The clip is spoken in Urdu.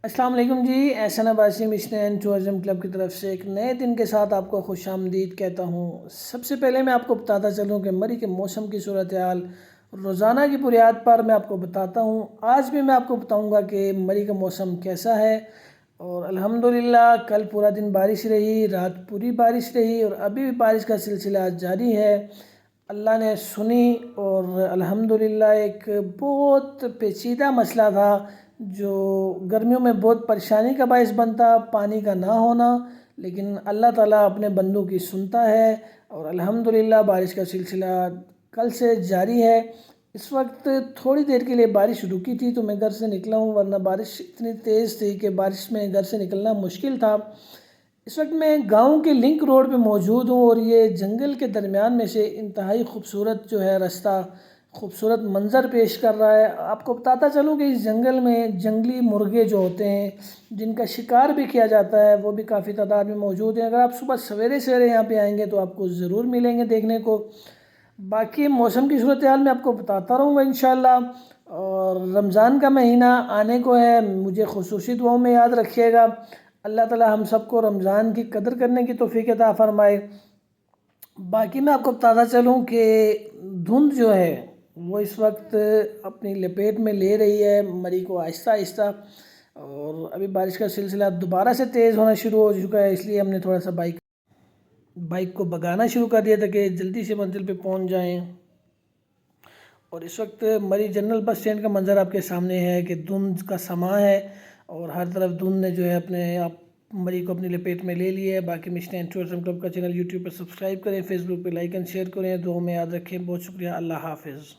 السلام علیکم جی، Ahsan Abbasi mission and tourism club کی طرف سے ایک نئے دن کے ساتھ آپ کو خوش آمدید کہتا ہوں۔ سب سے پہلے میں آپ کو بتاتا چلوں کہ مری کے موسم کی صورتحال روزانہ کی بنیاد پر میں آپ کو بتاتا ہوں۔ آج بھی میں آپ کو بتاؤں گا کہ مری کا موسم کیسا ہے، اور الحمدللہ کل پورا دن بارش رہی، رات پوری بارش رہی، اور ابھی بھی بارش کا سلسلہ جاری ہے۔ اللہ نے سنی، اور الحمدللہ ایک بہت پیچیدہ مسئلہ تھا جو گرمیوں میں بہت پریشانی کا باعث بنتا، پانی کا نہ ہونا، لیکن اللہ تعالیٰ اپنے بندوں کی سنتا ہے، اور الحمدللہ بارش کا سلسلہ کل سے جاری ہے۔ اس وقت تھوڑی دیر کے لیے بارش رکی تھی تو میں گھر سے نکلا ہوں، ورنہ بارش اتنی تیز تھی کہ بارش میں گھر سے نکلنا مشکل تھا۔ اس وقت میں گاؤں کے لنک روڈ پہ موجود ہوں، اور یہ جنگل کے درمیان میں سے انتہائی خوبصورت جو ہے راستہ خوبصورت منظر پیش کر رہا ہے۔ آپ کو بتاتا چلوں کہ اس جنگل میں جنگلی مرغے جو ہوتے ہیں جن کا شکار بھی کیا جاتا ہے وہ بھی کافی تعداد میں موجود ہیں۔ اگر آپ صبح سویرے سویرے یہاں پہ آئیں گے تو آپ کو ضرور ملیں گے دیکھنے کو۔ باقی موسم کی صورتحال میں آپ کو بتاتا رہوں گا انشاءاللہ۔ اور رمضان کا مہینہ آنے کو ہے، مجھے خصوصی دعاؤں میں یاد رکھیے گا۔ اللہ تعالی ہم سب کو رمضان کی قدر کرنے کی توفیق عطا فرمائے۔ باقی میں آپ کو بتاتا چلوں کہ دھند جو ہے وہ اس وقت اپنی لپیٹ میں لے رہی ہے مری کو آہستہ آہستہ، اور ابھی بارش کا سلسلہ دوبارہ سے تیز ہونا شروع ہو چکا ہے، اس لیے ہم نے تھوڑا سا بائک کو بگانا شروع کر دیا تاکہ جلدی سے منزل پہ پہنچ جائیں۔ اور اس وقت مری جنرل بس اسٹینڈ کا منظر آپ کے سامنے ہے کہ دھند کا سماں ہے، اور ہر طرف دھند نے جو ہے اپنے آپ مری کو اپنی لپیٹ میں لے لی ہے۔ باقی مشن اینڈ ٹورزم کلب کا چینل یوٹیوب پر سبسکرائب کریں، فیس بک پہ لائک اینڈ شیئر کریں، دعاؤں میں یاد رکھیں۔ بہت شکریہ، اللہ حافظ۔